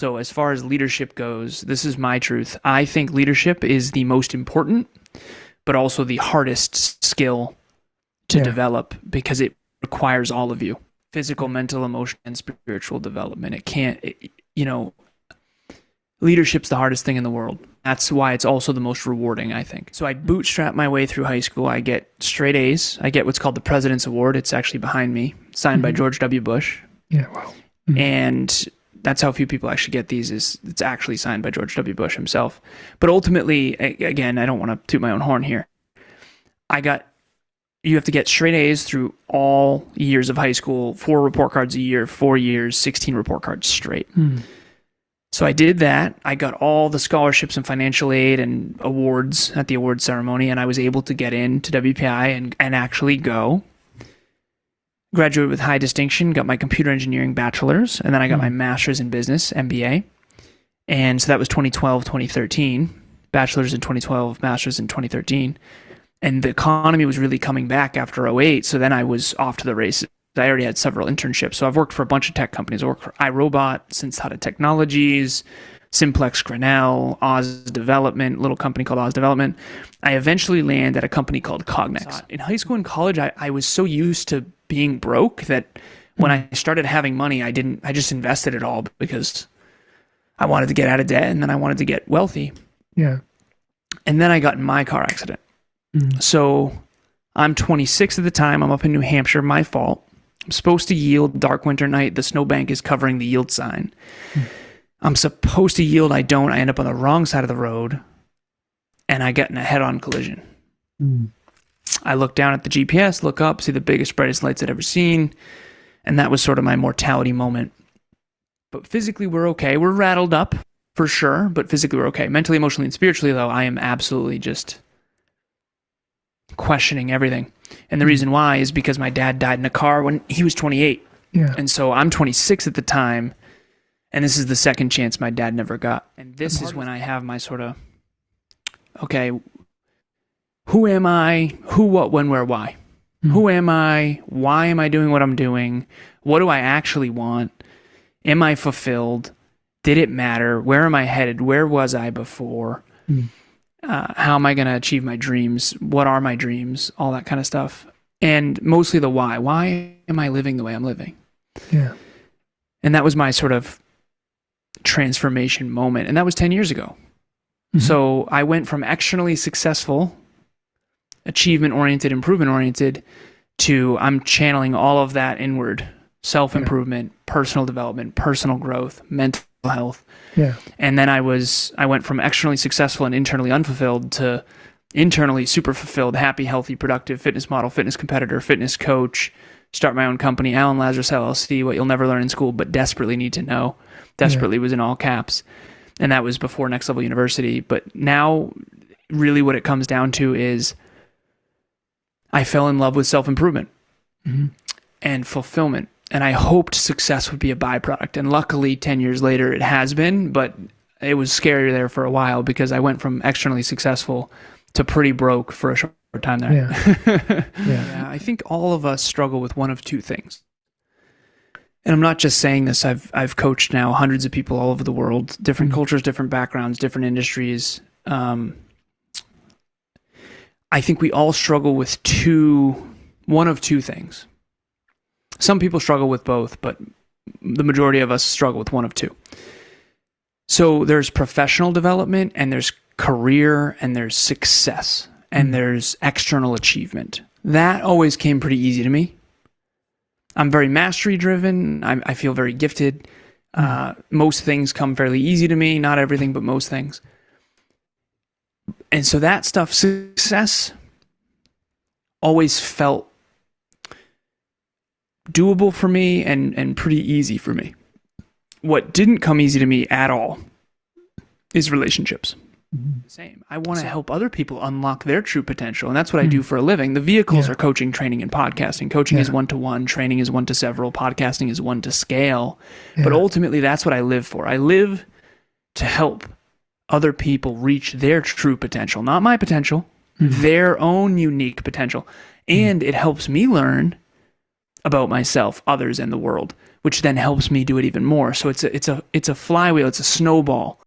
So as far as leadership goes, this is my truth. I think leadership is the most important, but also the hardest skill to develop because it requires all of you. Physical, mental, emotional, and spiritual development. Leadership's the hardest thing in the world. That's why it's also the most rewarding, I think. So I bootstrap my way through high school. I get straight A's. I get what's called the President's Award. It's actually behind me, signed by George W. Bush. Yeah, wow. And that's how few people actually get these, is it's actually signed by George W. Bush himself. But ultimately, again, I don't want to toot my own horn here. You have to get straight A's through all years of high school, 4 report cards a year, 4 years, 16 report cards straight. So I did that. I got all the scholarships and financial aid and awards at the awards ceremony, and I was able to get into WPI and actually go. Graduated with high distinction, got my computer engineering bachelor's, and then I got my master's in business, MBA. And so that was 2012, 2013. Bachelor's in 2012, master's in 2013. And the economy was really coming back after '08, so then I was off to the races. I already had several internships, so I've worked for a bunch of tech companies. I worked for iRobot, Sensata Technologies, Simplex Grinnell, Oz Development, little company called Oz Development. I eventually landed at a company called Cognex. In high school and college, I was so used to being broke that when I started having money, I just invested it all because I wanted to get out of debt and then I wanted to get wealthy. Yeah. And then I got in my car accident. So I'm 26 at the time. I'm up in New Hampshire, my fault. I'm supposed to yield, dark winter night. The snowbank is covering the yield sign. I'm supposed to yield. I don't. I end up on the wrong side of the road, and I get in a head-on collision. I look down at the GPS, look up, see the biggest, brightest lights I'd ever seen, and that was sort of my mortality moment. But physically, we're okay. We're rattled up, for sure, but physically, we're okay. Mentally, emotionally, and spiritually, though, I am absolutely just questioning everything. And the reason why is because my dad died in a car when he was 28. Yeah. And so I'm 26 at the time, and this is the second chance my dad never got. And this is when I have my sort of, okay, who am I? Who, what, when, where, why? Who am I? Why am I doing what I'm doing? What do I actually want? Am I fulfilled? Did it matter? Where am I headed? Where was I before? How am I going to achieve my dreams? What are my dreams? All that kind of stuff. And mostly the why. Why am I living the way I'm living? Yeah. And that was my sort of transformation moment. And that was 10 years ago. So I went from externally successful, achievement-oriented, improvement-oriented, to I'm channeling all of that inward. Self-improvement, personal development, personal growth, mental health. Yeah. And then I went from externally successful and internally unfulfilled to internally super fulfilled, happy, healthy, productive fitness model, fitness competitor, fitness coach, start my own company, Alan Lazaros LLC, what you'll never learn in school, but desperately need to know. Desperately was in all caps. And that was before Next Level University. But now really what it comes down to is I fell in love with self-improvement and fulfillment. And I hoped success would be a byproduct. And luckily, 10 years later, it has been. But it was scary there for a while because I went from externally successful to pretty broke for a short time there. Yeah, I think all of us struggle with one of two things. And I'm not just saying this. I've coached now hundreds of people all over the world, different cultures, different backgrounds, different industries. I think we all struggle with one of two things. Some people struggle with both, but the majority of us struggle with one of two. So there's professional development, and there's career, and there's success, and there's external achievement. That always came pretty easy to me. I'm very mastery driven. I feel very gifted. Most things come fairly easy to me. Not everything, but most things. And so that stuff, success, always felt doable for me and pretty easy for me. What didn't come easy to me at all is relationships. Same. I want to help other people unlock their true potential, and that's what I do for a living. The vehicles are coaching, training, and podcasting. Coaching is one-to-one, training is one-to-several, podcasting is one-to-scale. But ultimately, that's what I live for. I live to help other people reach their true potential, not my potential, their own unique potential. And it helps me learn about myself, others, and the world, which then helps me do it even more. So it's a flywheel, it's a snowball